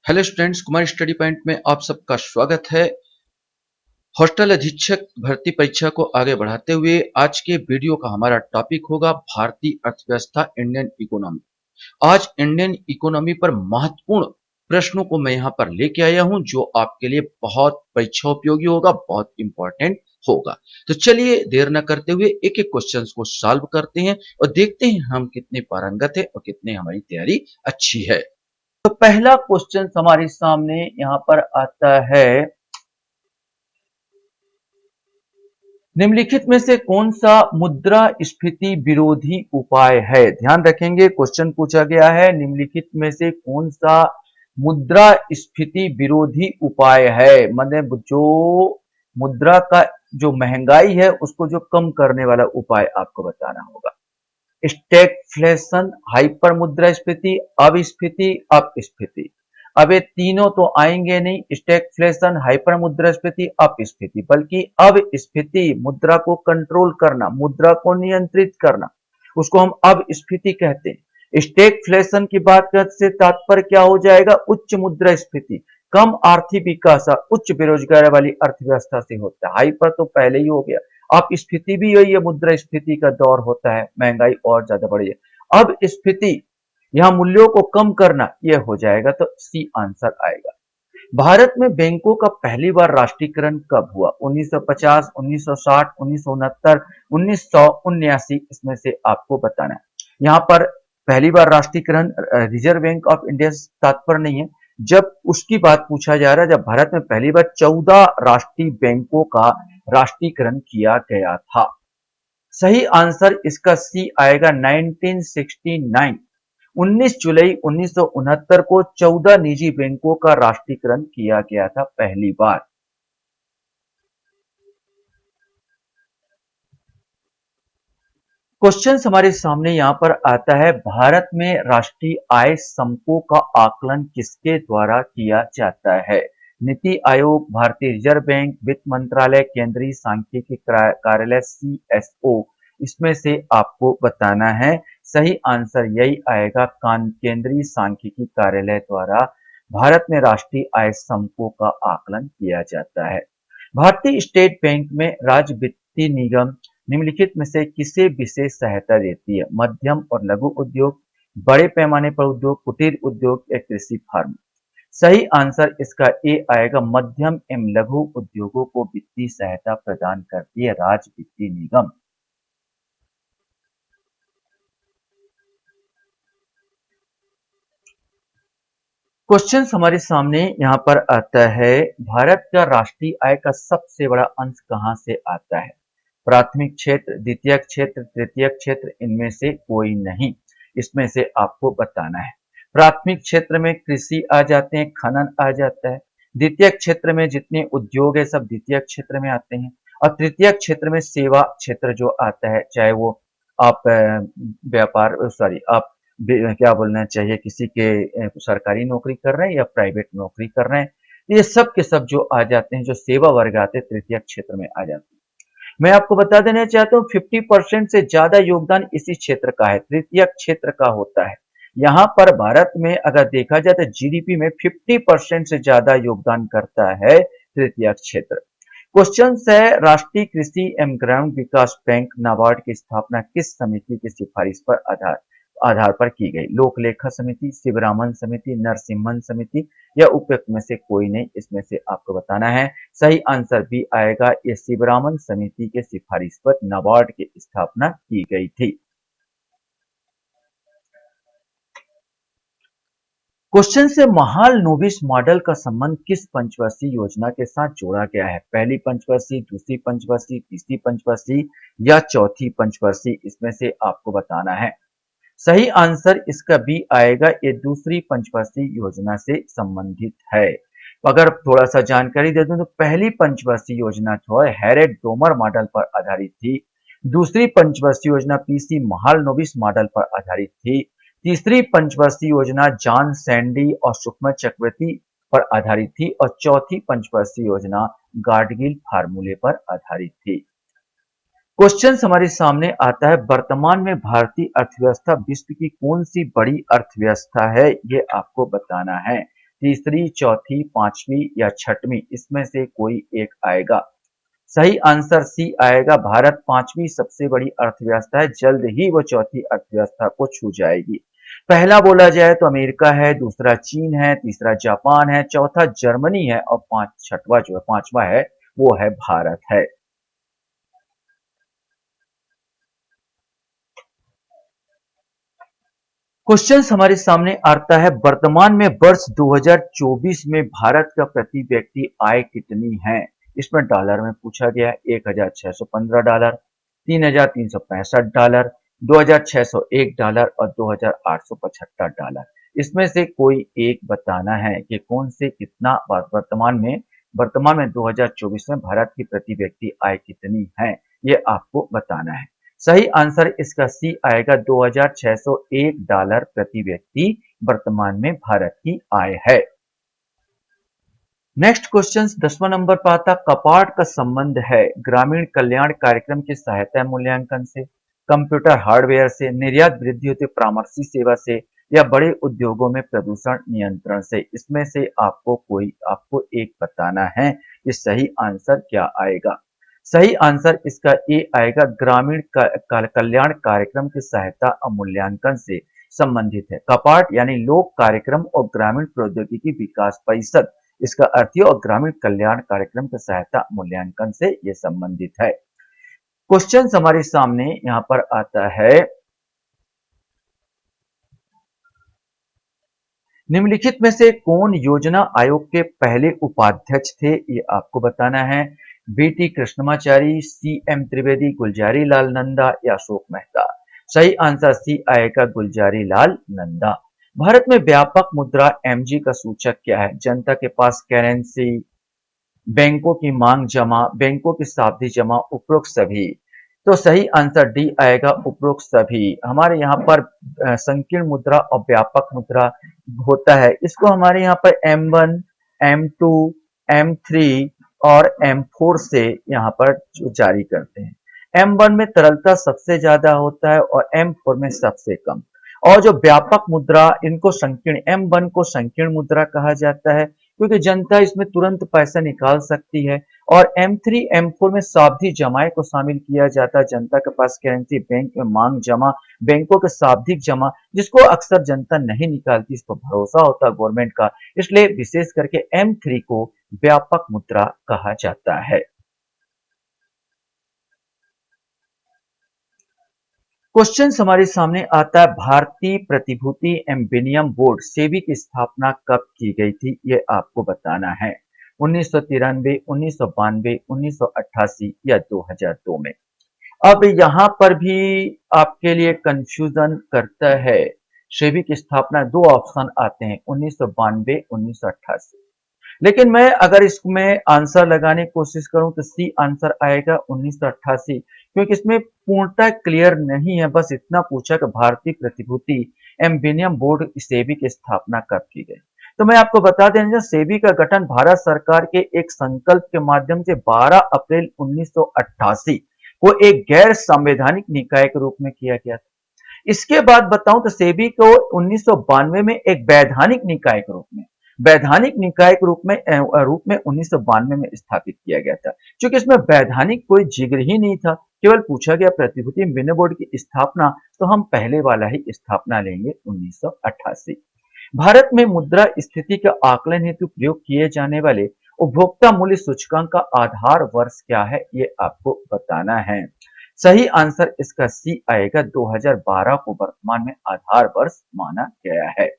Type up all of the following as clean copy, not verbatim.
Hello students, Kumar study point में आप सबका स्वागत है। हॉस्टल अधीक्षक भर्ती परीक्षा को आगे बढ़ाते हुए आज के वीडियो का हमारा टॉपिक होगा भारतीय अर्थव्यवस्था, इंडियन इकोनॉमी। आज इंडियन इकोनॉमी पर महत्वपूर्ण प्रश्नों को मैं यहाँ पर लेके आया हूँ जो आपके लिए बहुत परीक्षा उपयोगी होगा, बहुत इंपॉर्टेंट होगा। तो चलिए देर न करते हुए एक एक क्वेश्चन को सॉल्व करते हैं और देखते हैं हम कितने पारंगत है और कितने हमारी तैयारी अच्छी है। तो पहला क्वेश्चन हमारे सामने यहाँ पर आता है, निम्नलिखित में से कौन सा मुद्रास्फीति विरोधी उपाय है। ध्यान रखेंगे, क्वेश्चन पूछा गया है निम्नलिखित में से कौन सा मुद्रास्फीति विरोधी उपाय है, मतलब जो मुद्रा का जो महंगाई है उसको जो कम करने वाला उपाय आपको बताना होगा। स्टैगफ्लेशन, हाइपर मुद्रास्फीति, अविस्फीति, अपस्फीति। अब ये तीनों तो आएंगे नहीं, स्टैगफ्लेशन, हाइपर मुद्रास्फीति, अपस्फीति, बल्कि अविस्फीति, मुद्रा को कंट्रोल करना, मुद्रा को नियंत्रित करना, उसको हम अपस्फीति कहते हैं। स्टैगफ्लेशन की बात से तात्पर्य क्या हो जाएगा, उच्च मुद्रास्फीति, कम आर्थिक विकास, उच्च बेरोजगारी वाली अर्थव्यवस्था से होता है। हाइपर तो पहले ही हो गया, अब स्फीति भी यही है, मुद्रास्फीति का दौर होता है, महंगाई और ज्यादा बढ़ी है। अब स्फीति, यहां मूल्यों को कम करना, यह हो जाएगा, तो सी आंसर आएगा। भारत में बैंकों का पहली बार राष्ट्रीयकरण कब हुआ? 1950, 1960, 1969, 1979, इसमें से आपको बताना है। यहाँ पर पहली बार राष्ट्रीयकरण रिजर्व बैंक ऑफ इंडिया से तात्पर्य नहीं है, जब उसकी बात पूछा जा रहा है जब भारत में पहली बार 14 राष्ट्रीय बैंकों का राष्ट्रीयकरण किया गया था। सही आंसर इसका सी आएगा, 1969। 19 जुलाई 1969 को 14 निजी बैंकों का राष्ट्रीयकरण किया गया था पहली बार। क्वेश्चन हमारे सामने यहां पर आता है, भारत में राष्ट्रीय आय समको का आकलन किसके द्वारा किया जाता है? नीति आयोग, भारतीय रिजर्व बैंक, वित्त मंत्रालय, केंद्रीय सांख्यिकी कार्यालय सीएसओ, इसमें से आपको बताना है। सही आंसर यही आएगा, केंद्रीय सांख्यिकी कार्यालय द्वारा भारत में राष्ट्रीय आय समको का आकलन किया जाता है। भारतीय स्टेट बैंक में राज्य वित्तीय निगम निम्नलिखित में से किसे विशेष सहायता देती है? मध्यम और लघु उद्योग, बड़े पैमाने पर उद्योग, कुटीर उद्योग या कृषि फार्म। सही आंसर इसका ए आएगा, मध्यम एवं लघु उद्योगों को वित्तीय सहायता प्रदान करती है राज्य वित्तीय निगम। क्वेश्चन हमारे सामने यहाँ पर आता है, भारत का राष्ट्रीय आय का सबसे बड़ा अंश कहां से आता है? प्राथमिक क्षेत्र, द्वितीयक क्षेत्र, तृतीयक क्षेत्र, इनमें से कोई नहीं, इसमें से आपको बताना है। प्राथमिक क्षेत्र में कृषि आ जाते हैं, खनन आ जाता है। द्वितीयक क्षेत्र में जितने उद्योग है सब द्वितीयक क्षेत्र में आते हैं, और तृतीयक क्षेत्र में सेवा क्षेत्र जो आता है, चाहे वो आप व्यापार सॉरी आप क्या बोलना चाहिए, किसी के सरकारी नौकरी कर रहे हैं या प्राइवेट नौकरी कर रहे हैं, ये सब के सब जो आ जाते हैं, जो सेवा वर्ग आते हैं, तृतीय क्षेत्र में आ जाते हैं। मैं आपको बता देना चाहता हूँ 50% से ज्यादा योगदान इसी क्षेत्र का है, तृतीय क्षेत्र का होता है। यहाँ पर भारत में अगर देखा जाए तो जीडीपी में 50% से ज्यादा योगदान करता है तृतीय क्षेत्र। क्वेश्चन है, राष्ट्रीय कृषि एवं ग्रामीण विकास बैंक नाबार्ड की स्थापना किस समिति की सिफारिश पर आधार पर की गई? लोक लेखा समिति, शिवरामन समिति, नरसिम्हन समिति या उपयुक्त में से कोई नहीं, इसमें से आपको बताना है। सही आंसर बी आएगा, ये शिवरामन समिति के सिफारिश पर नाबार्ड की स्थापना की गई थी। क्वेश्चन से, महालनोबिस मॉडल का संबंध किस पंचवर्षीय योजना के साथ जोड़ा गया है? पहली पंचवर्षीय, दूसरी पंचवर्षीय, तीसरी पंचवर्षीय या चौथी पंचवर्षीय, इसमें से आपको बताना है। सही आंसर इसका बी आएगा, ये दूसरी पंचवर्षीय योजना से संबंधित है। अगर थोड़ा सा जानकारी दे दूं तो पहली पंचवर्षीय योजना जो है हैरेड डोमर मॉडल पर आधारित थी, दूसरी पंचवर्षीय योजना पीसी महालनोबिस मॉडल पर आधारित थी, तीसरी पंचवर्षीय योजना जॉन सैंडी और सुषमा चक्रवर्ती पर आधारित थी, और चौथी पंचवर्षीय योजना गाडगिल फार्मूले पर आधारित थी। क्वेश्चन हमारे सामने आता है, वर्तमान में भारतीय अर्थव्यवस्था विश्व की कौन सी बड़ी अर्थव्यवस्था है, ये आपको बताना है। तीसरी, चौथी, पांचवी या छठवीं, इसमें से कोई एक आएगा। सही आंसर सी आएगा। भारत पांचवी सबसे बड़ी अर्थव्यवस्था है, जल्द ही वो चौथी अर्थव्यवस्था को छू जाएगी। पहला बोला जाए तो अमेरिका है, दूसरा चीन है, तीसरा जापान है, चौथा जर्मनी है और छठवा जो है, पांचवा है, वो है भारत है। क्वेश्चन हमारे सामने आता है, वर्तमान में वर्ष 2024 में भारत का प्रति व्यक्ति आय कितनी है? इसमें डॉलर में पूछा गया है। $1615, $3365, $2601 और $2875। इसमें से कोई एक बताना है कि कौन से कितना वर्तमान में 2024 में भारत की प्रति व्यक्ति आय कितनी है, ये आपको बताना है। सही आंसर इसका सी आएगा। $2601 प्रति व्यक्ति वर्तमान में भारत की आय है। नेक्स्ट क्वेश्चन 10वां नंबर पर आता, कपाट का संबंध है ग्रामीण कल्याण कार्यक्रम की सहायता मूल्यांकन से, कंप्यूटर हार्डवेयर से, निर्यात वृद्धि होती परामर्शी सेवा से या बड़े उद्योगों में प्रदूषण नियंत्रण से। इसमें से आपको एक बताना है कि सही आंसर क्या आएगा। सही आंसर इसका ए आएगा, ग्रामीण कल्याण कार्यक्रम की सहायता और मूल्यांकन से संबंधित है। कपाट यानी लोक कार्यक्रम और ग्रामीण प्रौद्योगिकी विकास परिषद, इसका अर्थ है, और ग्रामीण कल्याण कार्यक्रम की सहायता मूल्यांकन से यह संबंधित है। क्वेश्चन हमारे सामने यहां पर आता है, निम्नलिखित में से कौन योजना आयोग के पहले उपाध्यक्ष थे, ये आपको बताना है। बीटी कृष्णमाचारी, सीएम त्रिवेदी, गुलजारी लाल नंदा या अशोक मेहता। सही आंसर सी आएगा, गुलजारी लाल नंदा। भारत में व्यापक मुद्रा एमजी का सूचक क्या है? जनता के पास करेंसी, बैंकों की मांग जमा, बैंकों की सावधि जमा, उपरोक्त सभी। तो सही आंसर डी आएगा, उपरोक्त सभी। हमारे यहाँ पर संकीर्ण मुद्रा और व्यापक मुद्रा होता है। इसको हमारे यहाँ पर M1, M2, M3 और M4 से यहाँ पर जारी करते हैं। M1 में तरलता सबसे ज्यादा होता है और M4 में सबसे कम। और जो व्यापक मुद्रा, इनको संकीर्ण, M1 को संकीर्ण मुद्रा कहा जाता है क्योंकि जनता इसमें तुरंत पैसा निकाल सकती है, और M3, M4 में सावधि जमाए को शामिल किया जाता है। जनता के पास करेंसी, बैंक में मांग जमा, बैंकों के सावधिक जमा, जिसको अक्सर जनता नहीं निकालती, इस पर भरोसा होता है गवर्नमेंट का, इसलिए विशेष करके M3 को व्यापक मुद्रा कहा जाता है। क्वेश्चन हमारे सामने आता है, भारतीय प्रतिभूति एवं विनिमय बोर्ड सेबी की स्थापना कब की गई थी, ये आपको बताना है। 1993, 1992, 1988 या 2002 में। अब यहां पर भी आपके लिए कंफ्यूजन करता है। सेबी की स्थापना, दो ऑप्शन आते हैं, 1992, 1988। लेकिन मैं अगर इसमें आंसर लगाने की कोशिश करूं तो सी आंसर आएगा, 1988, क्योंकि इसमें पूर्णतः क्लियर नहीं है। बस इतना पूछा कि भारतीय प्रतिभूति एवं विनिमय बोर्ड सेबी की स्थापना कब की गई। तो मैं आपको बता दें, सेबी का गठन भारत सरकार के एक संकल्प के माध्यम से 12 अप्रैल 1988 को एक गैर संवैधानिक निकाय के रूप में किया गया था। इसके बाद बताऊं तो सेबी को 1992 में एक वैधानिक निकाय के रूप में 1992 में स्थापित किया गया था। क्योंकि इसमें वैधानिक कोई जिक्र ही नहीं था, केवल पूछा गया प्रतिभूति विनिमय बोर्ड की स्थापना, तो हम पहले वाला ही स्थापना लेंगे, 1988। भारत में मुद्रा स्थिति के आकलन हेतु प्रयोग किए जाने वाले उपभोक्ता मूल्य सूचकांक का आधार वर्ष क्या है, ये आपको बताना है। सही आंसर इसका सी आएगा, 2012 को वर्तमान में आधार वर्ष माना गया है।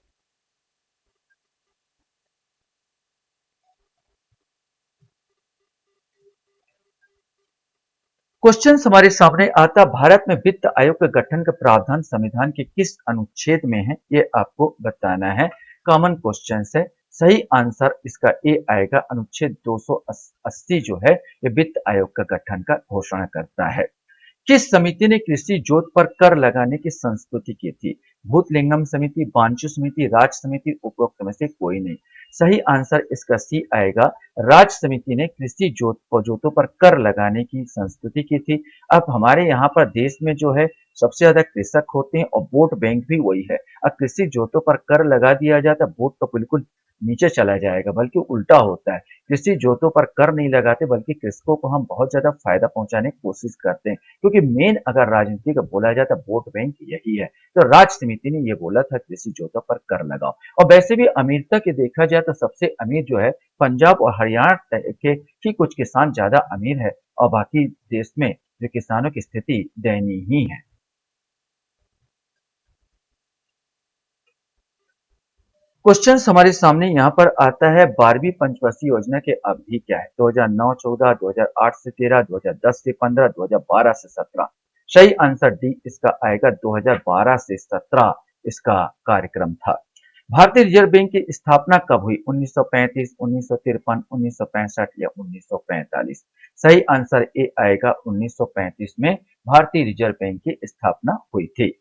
क्वेश्चन हमारे सामने आता, भारत में वित्त आयोग के गठन का प्रावधान संविधान के किस अनुच्छेद में है, ये आपको बताना है। कॉमन क्वेश्चन है। सही आंसर इसका ए आएगा, अनुच्छेद 280 जो है ये वित्त आयोग का गठन का घोषणा करता है। किस समिति ने कृषि जोत पर कर लगाने की संस्तुति की थी? भूतलिंगम समिति, बांचू समिति, राज समिति, उपरोक्त में से कोई नहीं। सही आंसर इसका सी आएगा, राज समिति ने कृषि जोतों पर कर लगाने की संस्तुति की थी। अब हमारे यहाँ पर देश में जो है सबसे ज्यादा कृषक होते हैं और वोट बैंक भी वही है। अब कृषि जोतों पर कर लगा दिया जाता है, वोट तो बिल्कुल नीचे चला जाएगा, बल्कि उल्टा होता है। कृषि जोतों पर कर नहीं लगाते, बल्कि कृषकों को हम बहुत ज्यादा फायदा पहुंचाने की कोशिश करते हैं, क्योंकि मेन अगर राजनीति का बोला जाए तो वोट बैंक यही है। तो राज्य समिति ने ये बोला था कृषि जोतों पर कर लगाओ। और वैसे भी अमीरता के देखा जाए तो सबसे अमीर जो है पंजाब और हरियाणा के ही कुछ किसान ज्यादा अमीर है, और बाकी देश में जो किसानों की स्थिति दयनीय ही है। क्वेश्चन हमारे सामने यहाँ पर आता है 12वीं पंचवर्षीय योजना के अवधि क्या है? 2009-14, 2008 से 13, 2010 से 15, 2012 से 17। सही आंसर डी इसका आएगा, 2012 से 17 इसका कार्यक्रम था। भारतीय रिजर्व बैंक की स्थापना कब हुई? 1935, 1953, 1965 या 1945? सही आंसर ए आएगा, 1935 में भारतीय रिजर्व बैंक की स्थापना हुई थी।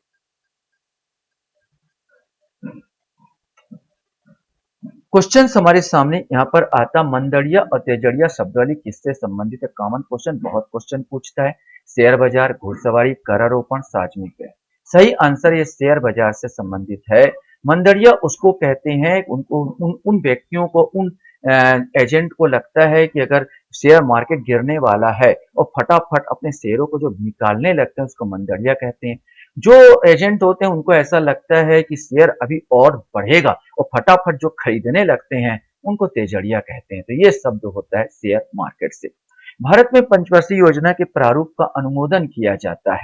क्वेश्चन हमारे सामने यहाँ पर आता, मंदड़िया और तेजड़िया शब्दावली किससे संबंधित है? कॉमन क्वेश्चन, बहुत क्वेश्चन पूछता है। शेयर बाजार, घुड़सवारी, करारोपण, सार्वजनिक व्यय। सही आंसर ये शेयर बाजार से संबंधित है। मंदड़िया उसको कहते हैं, उनको उन व्यक्तियों को, उन एजेंट को लगता है कि अगर शेयर मार्केट गिरने वाला है और फटाफट अपने शेयरों को जो निकालने लगते हैं उसको मंदड़िया कहते हैं। जो एजेंट होते हैं उनको ऐसा लगता है कि शेयर अभी और बढ़ेगा और फटाफट जो खरीदने लगते हैं उनको तेजड़िया कहते हैं। तो ये शब्द होता है शेयर मार्केट से। भारत में पंचवर्षीय योजना के प्रारूप का अनुमोदन किया जाता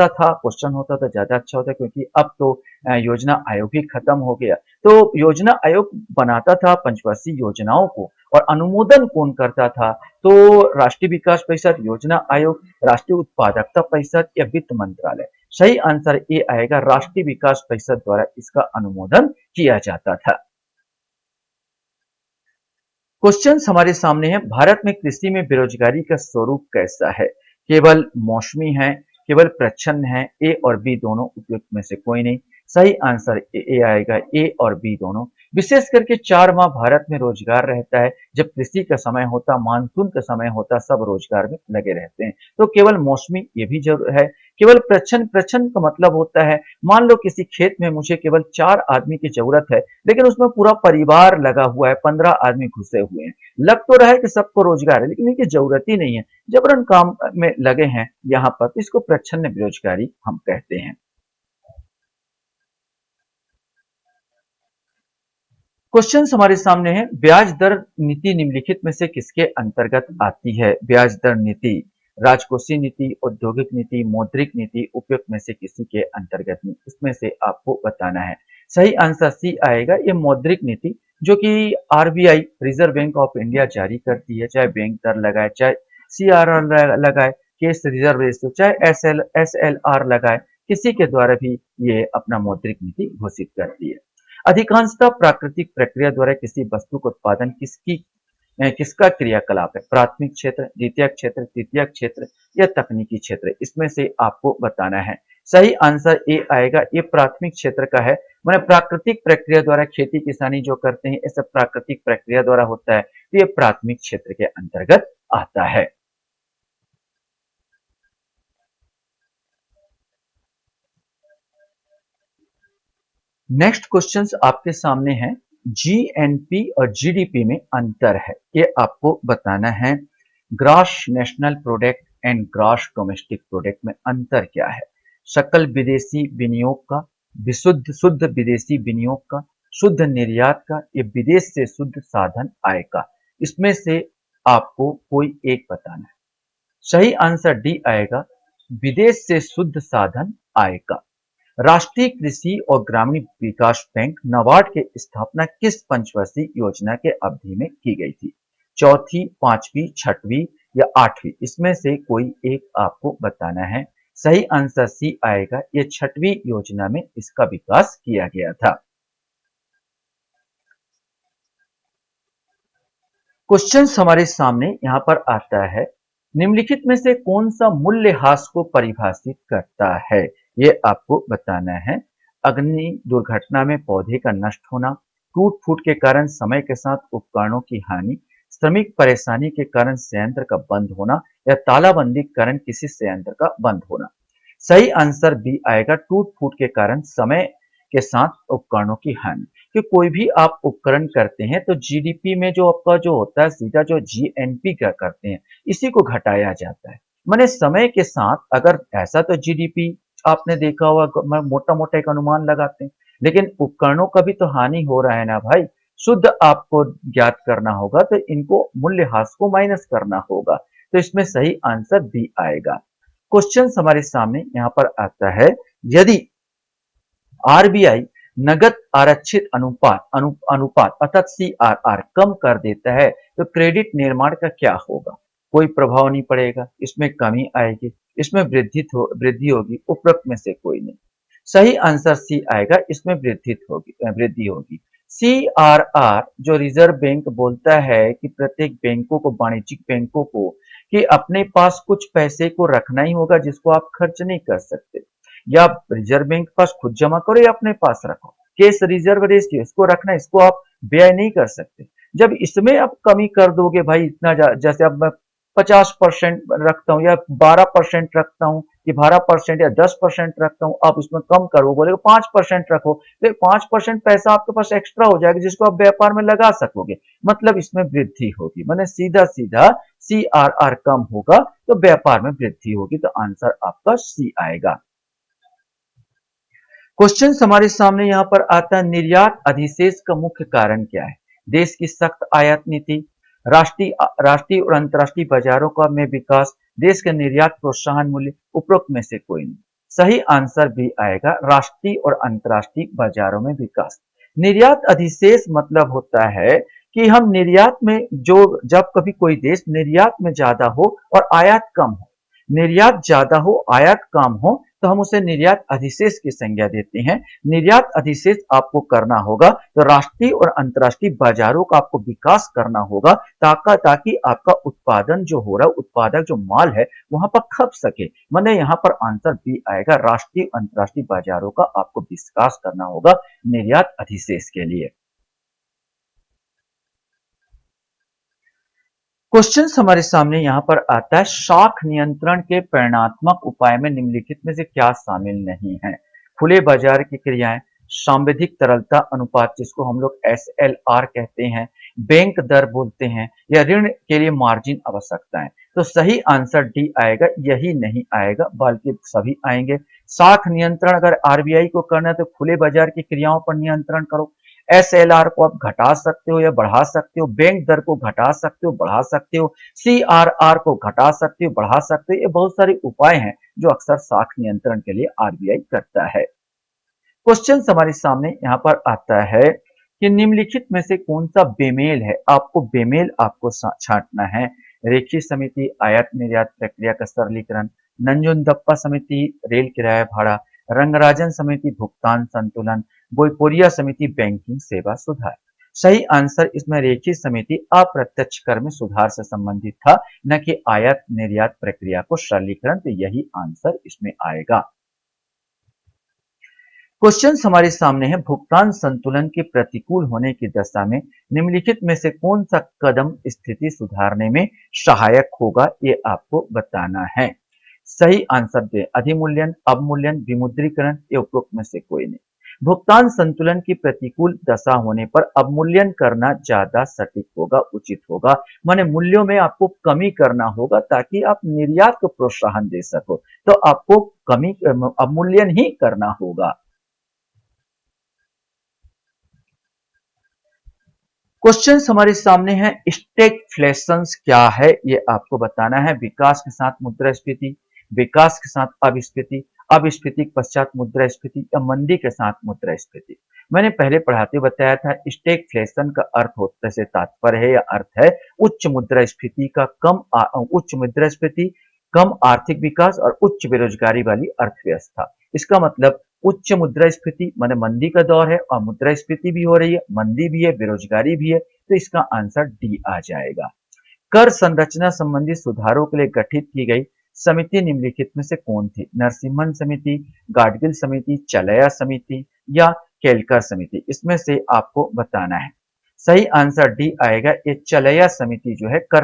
था, क्वेश्चन होता तो ज्यादा अच्छा होता, क्योंकि अब तो योजना आयोग ही खत्म हो गया। तो योजना आयोग बनाता था पंचवर्षीय योजनाओं को, और अनुमोदन कौन करता था? तो राष्ट्रीय विकास परिषद, योजना आयोग, राष्ट्रीय उत्पादकता परिषद या वित्त मंत्रालय? सही आंसर ए आएगा, राष्ट्रीय विकास परिषद द्वारा इसका अनुमोदन किया जाता था। क्वेश्चन हमारे सामने है, भारत में कृषि में बेरोजगारी का स्वरूप कैसा है? केवल मौसमी है, केवल प्रच्छन्न है, ए और बी दोनों, उपयुक्त में से कोई नहीं। सही आंसर ए आएगा, ए और बी दोनों। विशेष करके 4 माह भारत में रोजगार रहता है, जब कृषि का समय होता, मानसून का समय होता, सब रोजगार में लगे रहते हैं। तो केवल मौसमी ये भी जरूर है। केवल प्रच्छन्न, प्रच्छन्न का मतलब होता है, मान लो किसी खेत में मुझे केवल 4 आदमी की जरूरत है, लेकिन उसमें पूरा परिवार लगा हुआ है, 15 आदमी घुसे हुए हैं। लग तो रहा है कि सबको रोजगार है, लेकिन इनकी जरूरत ही नहीं है, जबरन काम में लगे हैं यहाँ पर, तो इसको प्रच्छन्न बेरोजगारी हम कहते हैं। क्वेश्चन हमारे सामने है, ब्याज दर नीति निम्नलिखित में से किसके अंतर्गत आती है? ब्याज दर नीति, राजकोषीय नीति, औद्योगिक नीति, मौद्रिक नीति, उपयुक्त में से किसी के अंतर्गत नहीं, इसमें से आपको बताना है। सही आंसर सी आएगा, ये मौद्रिक नीति जो कि RBI, reserve bank of India जारी करती है, चाहे बैंक दर लगाए, चाहे सीआरआर लगाए, केस रिजर्व रेशियो, चाहे एसएलआर लगाए, किसी के द्वारा भी ये अपना मौद्रिक नीति घोषित करती है। अधिकांशतः प्राकृतिक प्रक्रिया द्वारा किसी वस्तु का उत्पादन किसका क्रियाकलाप है? प्राथमिक क्षेत्र, द्वितीयक क्षेत्र, तृतीयक क्षेत्र या तकनीकी क्षेत्र? इसमें से आपको बताना है। सही आंसर ए आएगा, ये प्राथमिक क्षेत्र का है। मैंने प्राकृतिक प्रक्रिया द्वारा खेती किसानी जो करते हैं, ये सब प्राकृतिक प्रक्रिया द्वारा होता है, तो ये प्राथमिक क्षेत्र के अंतर्गत आता है। नेक्स्ट क्वेश्चन आपके सामने है, जीएनपी और जीडीपी में अंतर है, ये आपको बताना है। Gross national product and gross domestic product में अंतर क्या है? सकल विदेशी विनियोग का, विशुद्ध शुद्ध विदेशी विनियोग का, शुद्ध निर्यात का, ये विदेश से शुद्ध साधन आय का? इसमें से आपको कोई एक बताना है। सही आंसर डी आएगा, विदेश से शुद्ध साधन आय का। राष्ट्रीय कृषि और ग्रामीण विकास बैंक नाबार्ड की स्थापना किस पंचवर्षीय योजना के अवधि में की गई थी? चौथी, पांचवी, छठवीं या आठवीं? इसमें से कोई एक आपको बताना है। सही आंसर सी आएगा, ये छठवीं योजना में इसका विकास किया गया था। क्वेश्चन हमारे सामने यहां पर आता है, निम्नलिखित में से कौन सा मूल्यह्रास को परिभाषित करता है? ये आपको बताना है। अग्नि दुर्घटना में पौधे का नष्ट होना, टूट फूट के कारण समय के साथ उपकरणों की हानि, श्रमिक परेशानी के कारण संयंत्र का बंद होना या तालाबंदी के कारण किसी संयंत्र का बंद होना? सही आंसर बी आएगा, टूट फूट के कारण समय के साथ उपकरणों की हानि। कि कोई भी आप उपकरण करते हैं तो जीडीपी में जो आपका जो होता है सीधा जो जीएनपी क्या करते हैं, इसी को घटाया जाता है। माने समय के साथ अगर ऐसा तो जीडीपी आपने देखा होगा, मोटा मोटा एक अनुमान लगाते हैं, लेकिन उपकरणों का भी तो हानि हो रहा है ना भाई। शुद्ध आपको ज्ञात करना होगा तो इनको मूल्यह्रास को माइनस करना होगा। तो इसमें सही आंसर बी आएगा। क्वेश्चन हमारे सामने यहां पर आता है, यदि आरबीआई नगद आरक्षित अनुपात अर्थात सीआरआर कम कर देता है तो क्रेडिट निर्माण का क्या होगा? कोई प्रभाव नहीं पड़ेगा, इसमें कमी आएगी, इसमें वृद्धि होगी, उपरोक्त में से कोई नहीं। सही आंसर सी आएगा, इसमें वृद्धि होगी। सीआरआर जो रिजर्व बैंक बोलता है कि प्रत्येक बैंकों को, वाणिज्यिक बैंकों को, कि अपने पास कुछ पैसे को रखना ही होगा जिसको आप खर्च नहीं कर सकते। या आप रिजर्व बैंक के पास खुद जमा करो या अपने पास रखो, केस रिजर्व रेशियो इसको रखना, इसको आप व्यय नहीं कर सकते। जब इसमें आप कमी कर दोगे भाई इतना, जैसे अब मैं 50% रखता हूँ या 12% रखता हूँ कि 12% या 10% रखता हूँ, आप उसमें कम करो, बोले 5% रखो, तो 5% पैसा आपके पास एक्स्ट्रा हो जाएगा जिसको आप व्यापार में लगा सकोगे, मतलब इसमें वृद्धि होगी। मैंने सीधा सीधा सीआरआर कम होगा तो व्यापार में वृद्धि होगी, तो आंसर आपका सी आएगा। क्वेश्चन हमारे सामने यहां पर आता है, निर्यात अधिशेष का मुख्य कारण क्या है? देश की सख्त आयात नीति, राष्ट्रीय राष्ट्रीय और अंतर्राष्ट्रीय बाजारों का में विकास, देश के निर्यात प्रोत्साहन मूल्य, उपरोक्त में से कोई नहीं। सही आंसर भी आएगा, राष्ट्रीय और अंतर्राष्ट्रीय बाजारों में विकास। निर्यात अधिशेष मतलब होता है कि हम निर्यात में जो, जब कभी कोई देश निर्यात में ज्यादा हो और आयात कम हो, निर्यात ज्यादा हो आयात कम हो, तो हम उसे निर्यात अधिशेष की संज्ञा देते हैं। निर्यात अधिशेष आपको करना होगा तो राष्ट्रीय और अंतर्राष्ट्रीय बाजारों का आपको विकास करना होगा, ताकि आपका उत्पादन जो हो रहा है, उत्पादक जो माल है वहां पर खप सके। मैंने यहाँ पर आंसर बी आएगा, राष्ट्रीय अंतर्राष्ट्रीय बाजारों का आपको विकास करना होगा निर्यात अधिशेष के लिए। क्वेश्चन हमारे सामने यहां पर आता है, शाख नियंत्रण के परिणात्मक उपाय में निम्नलिखित में से क्या शामिल नहीं है? खुले बाजार की क्रियाएं, सांविधिक तरलता अनुपात जिसको हम लोग एसएलआर कहते हैं, बैंक दर बोलते हैं, या ऋण के लिए मार्जिन आवश्यकताएं। तो सही आंसर डी आएगा, यही नहीं आएगा बल्कि सभी आएंगे। शाख नियंत्रण अगर आरबीआई को करना है तो खुले बाजार की क्रियाओं पर नियंत्रण करो, एसएलआर को आप घटा सकते हो या बढ़ा सकते हो, बैंक दर को घटा सकते हो, बढ़ा सकते हो, सीआरआर को घटा सकते हो, बढ़ा सकते हो। ये बहुत सारे उपाय हैं जो अक्सर साख नियंत्रण के लिए आरबीआई करता है। क्वेश्चन हमारे सामने यहां पर आता है कि निम्नलिखित में से कौन सा बेमेल है? आपको बेमेल आपको छांटना है। रेखीय समिति आयात निर्यात प्रक्रिया का सरलीकरण, नंजुंदप्पा समिति रेल किराया भाड़ा, रंगराजन समिति भुगतान संतुलन, बोईपोरिया समिति बैंकिंग सेवा सुधार। सही आंसर इसमें रेखीय समिति अप्रत्यक्ष कर में सुधार से संबंधित था, न कि आयात निर्यात प्रक्रिया को सरलीकरण, तो यही आंसर इसमें आएगा। क्वेश्चन हमारे सामने है, भुगतान संतुलन के प्रतिकूल होने की दशा में निम्नलिखित में से कौन सा कदम स्थिति सुधारने में सहायक होगा, ये आपको बताना है। सही आंसर दे, अधिमूल्यन, अवमूल्यन, विमुद्रीकरण, ये उपरोक्त में से कोई नहीं। भुगतान संतुलन की प्रतिकूल दशा होने पर अवमूल्यन करना ज्यादा सटीक होगा, उचित होगा। माने मूल्यों में आपको कमी करना होगा ताकि आप निर्यात को प्रोत्साहन दे सको, तो आपको कमी अवमूल्यन ही करना होगा। क्वेश्चन हमारे सामने है, स्टैगफ्लेशन क्या है, ये आपको बताना है। विकास के साथ मुद्रास्फीति, विकास के साथ अपस्फीति, अपस्फीति के पश्चात मुद्रास्फीति, या मंदी के साथ मुद्रास्फीति। मैंने पहले पढ़ाते बताया था, स्टैगफ्लेशन का अर्थ होने से तात्पर्य है या अर्थ है उच्च मुद्रास्फीति, कम आर्थिक विकास और उच्च बेरोजगारी वाली अर्थव्यवस्था। इसका मतलब उच्च मुद्रास्फीति माने मंदी का दौर है और मुद्रास्फीति भी हो रही है, मंदी भी है, बेरोजगारी भी है, तो इसका आंसर डी आ जाएगा। कर संरचना संबंधी सुधारों के लिए गठित की गई समिति निम्नलिखित में से कौन थी? नरसिम्हन समिति, गाडगिल समिति, चलैया समिति, या केलकर समिति। इसमें से आपको बताना है। सही आंसर डी आएगा, ये चलैया समिति जो है कर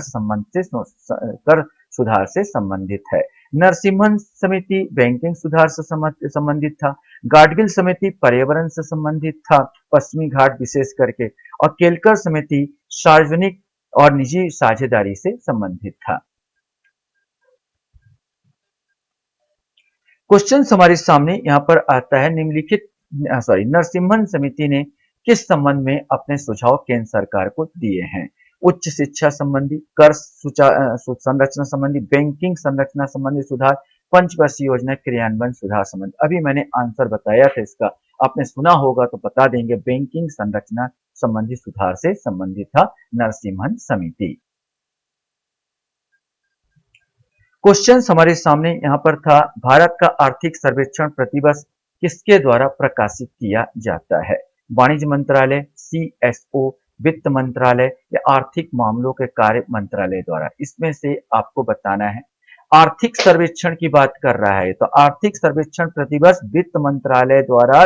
सुधार से संबंधित है। नरसिम्हन समिति बैंकिंग सुधार से संबंधित था। गाडगिल समिति पर्यावरण से संबंधित था, पश्चिमी घाट विशेष करके। और केलकर समिति सार्वजनिक और निजी साझेदारी से संबंधित था। क्वेश्चन हमारे सामने यहाँ पर आता है, निम्नलिखित नरसिम्हन समिति ने किस संबंध में अपने सुझाव केंद्र सरकार को दिए हैं? उच्च शिक्षा संबंधी, कर संरचना संबंधी, बैंकिंग संरचना संबंधी सुधार, पंचवर्षीय योजना क्रियान्वयन सुधार संबंधी। अभी मैंने आंसर बताया था इसका, आपने सुना होगा तो बता देंगे। बैंकिंग संरचना संबंधी सुधार से संबंधित था नरसिम्हन समिति। क्वेश्चन हमारे सामने यहाँ पर था, भारत का आर्थिक सर्वेक्षण प्रतिवर्ष किसके द्वारा प्रकाशित किया जाता है? वाणिज्य मंत्रालय, सीएसओ, वित्त मंत्रालय या आर्थिक मामलों के कार्य मंत्रालय द्वारा? इसमें से आपको बताना है। आर्थिक सर्वेक्षण की बात कर रहा है तो आर्थिक सर्वेक्षण प्रतिवर्ष वित्त मंत्रालय द्वारा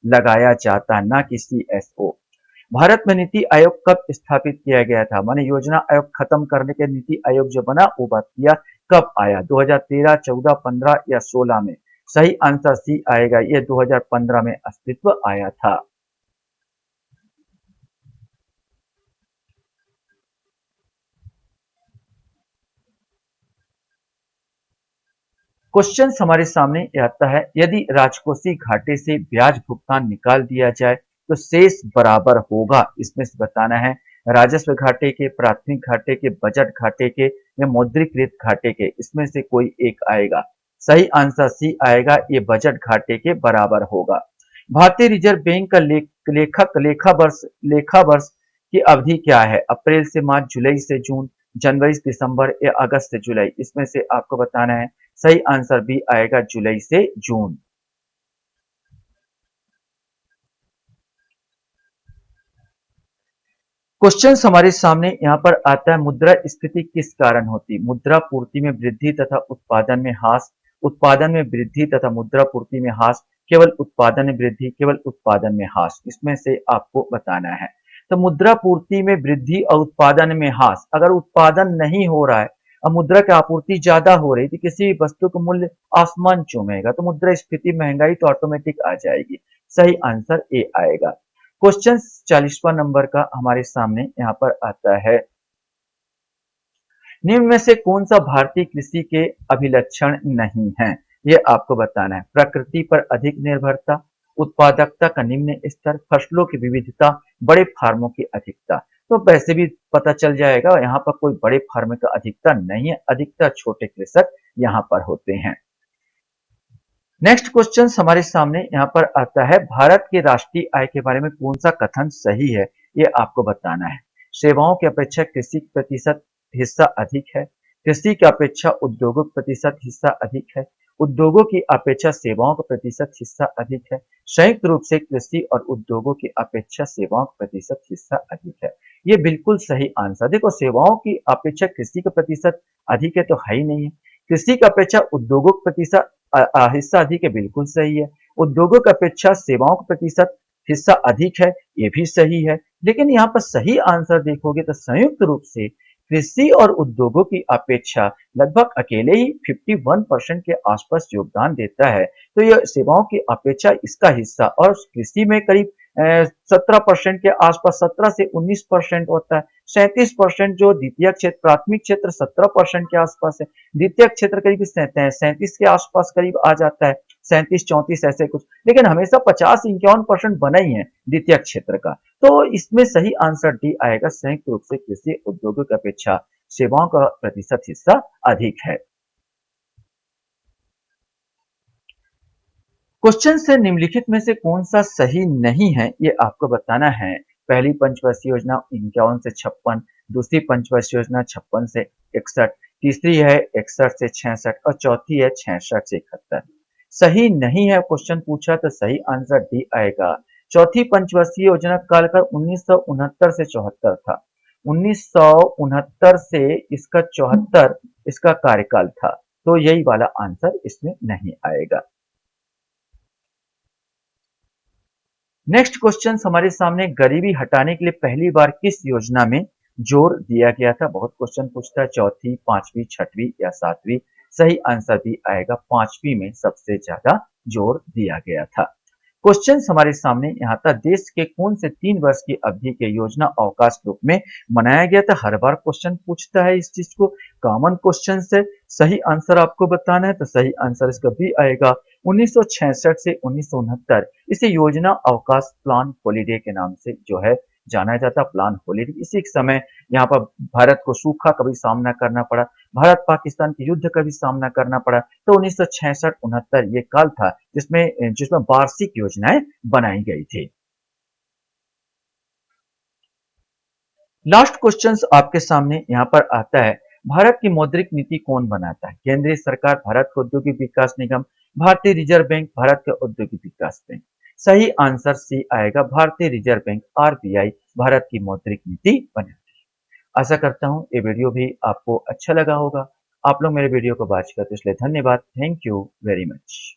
लगाया जाता, ना कि सीएसओ। भारत में नीति आयोग कब स्थापित किया गया था? माने योजना आयोग खत्म करने के नीति आयोग जो बना वो बात किया कब आया? 2013, 14, 15 या 16 में? सही आंसर सी आएगा, ये 2015 में अस्तित्व आया था। क्वेश्चन हमारे सामने आता है, यदि राजकोषीय घाटे से ब्याज भुगतान निकाल दिया जाए तो शेष बराबर होगा। इसमें से बताना है राजस्व घाटे के, प्राथमिक घाटे के, बजट घाटे के या मौद्रिकृत घाटे के। इसमें से कोई एक आएगा। सही आंसर सी आएगा, ये बजट घाटे के बराबर होगा। भारतीय रिजर्व बैंक का लेखा वर्ष की अवधि क्या है? अप्रैल से मार्च, जुलाई से जून, जनवरी से दिसंबर या अगस्त से जुलाई? इसमें से आपको बताना है। सही आंसर बी आएगा, जुलाई से जून। क्वेश्चन हमारे सामने यहाँ पर आता है, मुद्रा स्फीति किस कारण होती? मुद्रा पूर्ति में वृद्धि तथा उत्पादन में ह्रास, उत्पादन में वृद्धि तथा मुद्रा पूर्ति में ह्रास, केवल उत्पादन में वृद्धि, केवल उत्पादन में ह्रास? इसमें से आपको बताना है। तो मुद्रा पूर्ति में वृद्धि और उत्पादन में ह्रास, अगर उत्पादन नहीं हो रहा है और मुद्रा की आपूर्ति ज्यादा हो रही थी, किसी भी वस्तु का मूल्य आसमान चूमेगा, तो मुद्रा स्फीति महंगाई तो ऑटोमेटिक आ जाएगी। सही आंसर ए आएगा। क्वेश्चन 40वां नंबर का हमारे सामने यहाँ पर आता है, निम्न में से कौन सा भारतीय कृषि के अभिलक्षण नहीं है? ये आपको बताना है। प्रकृति पर अधिक निर्भरता, उत्पादकता का निम्न स्तर, फसलों की विविधता, बड़े फार्मों की अधिकता। तो वैसे भी पता चल जाएगा, यहाँ पर कोई बड़े फार्म का अधिकता नहीं है, अधिकतर छोटे कृषक यहाँ पर होते हैं। नेक्स्ट क्वेश्चन हमारे सामने यहाँ पर आता है, भारत के राष्ट्रीय आय के बारे में कौन सा कथन सही है? ये आपको बताना है। सेवाओं की अपेक्षा कृषि प्रतिशत हिस्सा अधिक है, कृषि की अपेक्षा उद्योगों का प्रतिशत हिस्सा अधिक है, उद्योगों की अपेक्षा सेवाओं का प्रतिशत हिस्सा अधिक है, संयुक्त रूप से कृषि और उद्योगों की अपेक्षा सेवाओं का प्रतिशत हिस्सा अधिक है। ये बिल्कुल सही आंसर। देखो, सेवाओं की अपेक्षा कृषि का प्रतिशत अधिक है तो है ही नहीं है। कृषि की अपेक्षा उद्योगों का प्रतिशत हिस्सा अधिक है, बिल्कुल सही है। उद्योगों की अपेक्षा सेवाओं का प्रतिशत हिस्सा अधिक है, ये भी सही है। लेकिन यहाँ पर सही आंसर देखोगे तो संयुक्त रूप से कृषि और उद्योगों की अपेक्षा लगभग अकेले ही 51% के आसपास योगदान देता है। तो यह सेवाओं की अपेक्षा इसका हिस्सा, और कृषि में करीब 17% के आसपास, 17 से 19% होता है। 37% जो द्वितीय क्षेत्र, प्राथमिक क्षेत्र 17% के आसपास है, द्वितीय क्षेत्र करीब 37 के आसपास करीब आ जाता है, 37-34 ऐसे कुछ। लेकिन हमेशा 50-51% बना ही है द्वितीय क्षेत्र का। तो इसमें सही आंसर डी आएगा, संयुक्त रूप से कृषि उद्योगों की अपेक्षा सेवाओं का प्रतिशत हिस्सा अधिक है। क्वेश्चन से निम्नलिखित में से कौन सा सही नहीं है, ये आपको बताना है। पहली पंचवर्षीय योजना 51 से 56, दूसरी पंचवर्षीय योजना 56 से 61, तीसरी है 61 से 66 और चौथी है 66 से 71। सही नहीं है क्वेश्चन पूछा तो सही आंसर डी आएगा। चौथी पंचवर्षीय योजना का कालखंड 1969 से 74 था। 1969 से इसका 74 इसका कार्यकाल था, तो यही वाला आंसर इसमें नहीं आएगा। नेक्स्ट क्वेश्चन हमारे सामने, गरीबी हटाने के लिए पहली बार किस योजना में जोर दिया गया था? बहुत क्वेश्चन पूछता है, चौथी, पांचवी, छठवीं या सातवीं? सही आंसर भी आएगा, पांचवी में सबसे ज्यादा जोर दिया गया था। क्वेश्चन हमारे सामने यहाँ था, देश के कौन से 3 वर्ष की अवधि के योजना अवकाश के रूप में मनाया गया था। हर बार क्वेश्चन पूछता है इस चीज को, कॉमन क्वेश्चन से सही आंसर आपको बताना है, तो सही आंसर इसका भी आएगा 1966 से 1969। इसे योजना अवकाश प्लान हॉलीडे के नाम से जो है जाना जाता, प्लान हॉलीडे। इसी समय यहाँ पर भारत को सूखा का भी सामना करना पड़ा, भारत पाकिस्तान के युद्ध का भी सामना करना पड़ा, तो 1966-69 ये काल था जिसमें जिसमें वार्षिक योजनाएं बनाई गई थी। लास्ट क्वेश्चन आपके सामने यहाँ पर आता है, भारत की मौद्रिक नीति कौन बनाता है। केंद्रीय सरकार, भारत का औद्योगिक विकास निगम, भारतीय रिजर्व बैंक, भारत का औद्योगिक विकास बैंक। सही आंसर सी आएगा, भारतीय रिजर्व बैंक आरबीआई भारत की मौद्रिक नीति बनाती है। आशा करता हूँ ये वीडियो भी आपको अच्छा लगा होगा। आप लोग मेरे वीडियो को वॉच करते इसलिए धन्यवाद। Thank you very much.